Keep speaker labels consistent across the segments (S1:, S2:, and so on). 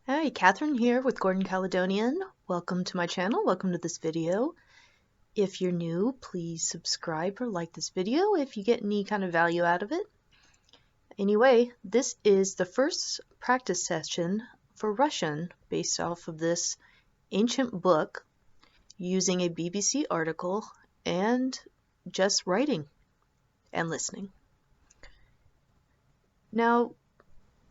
S1: Hi, Kathryn here with Gordon Caledonian. Welcome to my channel. Welcome to this video. If you're new, please subscribe or like this video if you get any kind of value out of it. Anyway, this is the first practice session for Russian based off of this ancient book using a BBC article and just writing and listening. Now,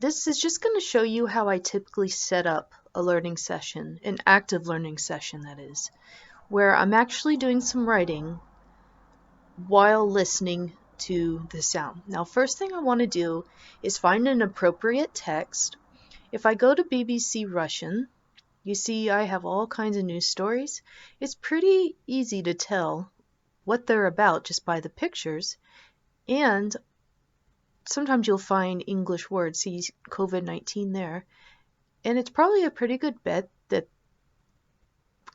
S1: this is just going to show you how I typically set up a learning session, an active learning session that is, where I'm actually doing some writing while listening to the sound. Now, first thing I want to do is find an appropriate text. If I go to BBC Russian, you see I have all kinds of news stories. It's pretty easy to tell what they're about just by the pictures, and sometimes you'll find English words, see COVID-19 there, and it's probably a pretty good bet that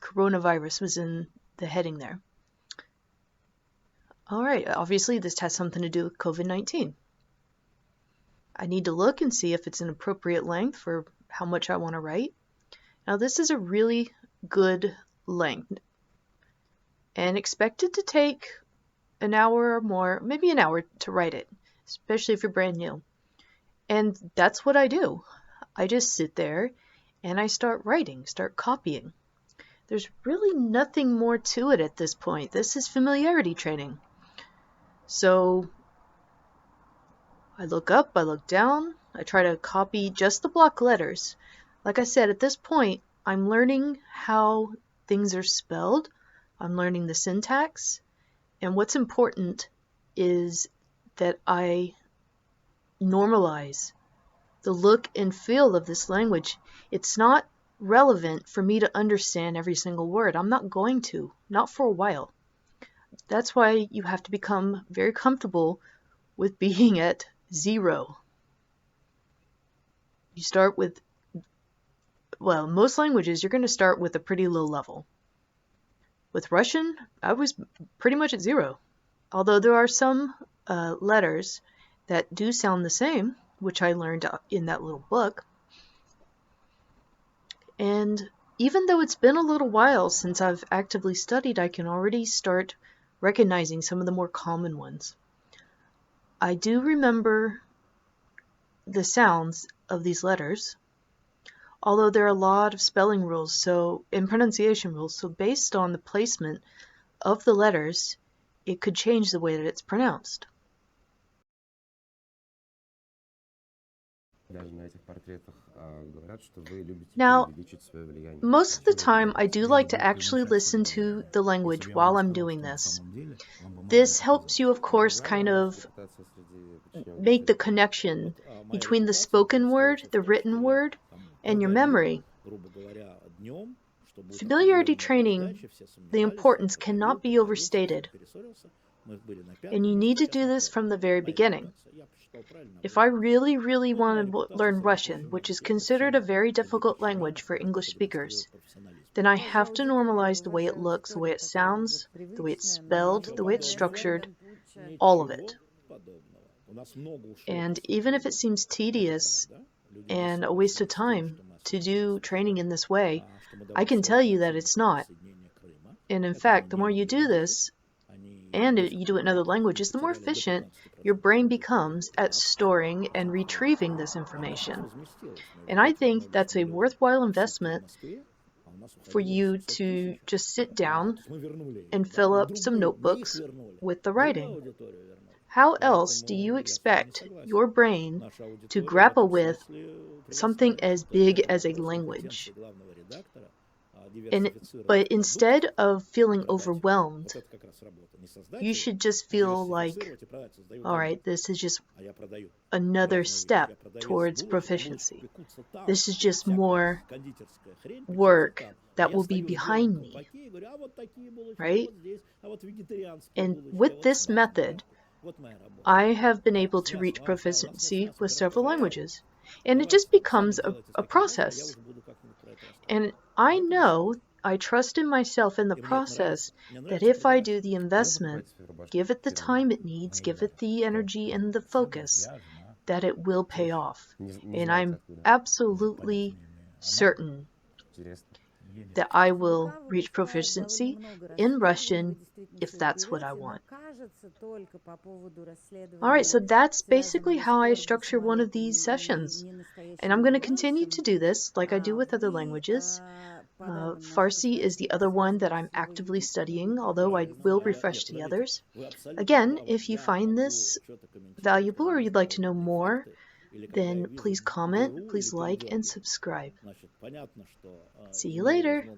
S1: coronavirus was in the heading there. Alright, obviously this has something to do with COVID-19. I need to look and see if it's an appropriate length for how much I want to write. Now this is a really good length and expected to take an hour or more, maybe an hour to write it, especially if you're brand new. And that's what I do. I just sit there and I start writing, start copying. There's really nothing more to it at this point. This is familiarity training. So I look up, I look down, I try to copy just the block letters. Like I said, at this point, I'm learning how things are spelled. I'm learning the syntax. And what's important is that I normalize the look and feel of this language. It's not relevant for me to understand every single word. I'm not going to, not for a while. That's why you have to become very comfortable with being at 0. You start with, well, most languages you're going to start with a pretty low level. With Russian, I was pretty much at 0. Although there are some letters that do sound the same, which I learned in that little book. And even though it's been a little while since I've actively studied, I can already start recognizing some of the more common ones. I do remember the sounds of these letters, although there are a lot of spelling rules and pronunciation rules, so based on the placement of the letters, it could change the way that it's pronounced. Now, most of the time I do like to actually listen to the language while I'm doing this. This helps you, of course, kind of make the connection between the spoken word, the written word, and your memory. Familiarity training, the importance cannot be overstated, and you need to do this from the very beginning. If I really, really want to learn Russian, which is considered a very difficult language for English speakers, then I have to normalize the way it looks, the way it sounds, the way it's spelled, the way it's structured, all of it. And even if it seems tedious and a waste of time to do training in this way, I can tell you that it's not. And in fact, the more you do this, and you do it in other languages, the more efficient your brain becomes at storing and retrieving this information. And I think that's a worthwhile investment for you to just sit down and fill up some notebooks with the writing. How else do you expect your brain to grapple with something as big as a language? But instead of feeling overwhelmed, you should just feel like, all right, this is just another step towards proficiency. This is just more work that will be behind me, right? And with this method, I have been able to reach proficiency with several languages. And it just becomes a process. And I trust in myself in the process that if I do the investment, give it the time it needs, give it the energy and the focus, that it will pay off. And I'm absolutely certain that I will reach proficiency in Russian if that's what I want. Alright, so that's basically how I structure one of these sessions. And I'm going to continue to do this like I do with other languages. Farsi is the other one that I'm actively studying, although I will refresh the others. Again, if you find this valuable or you'd like to know more, then please comment, please like, and subscribe. See you later.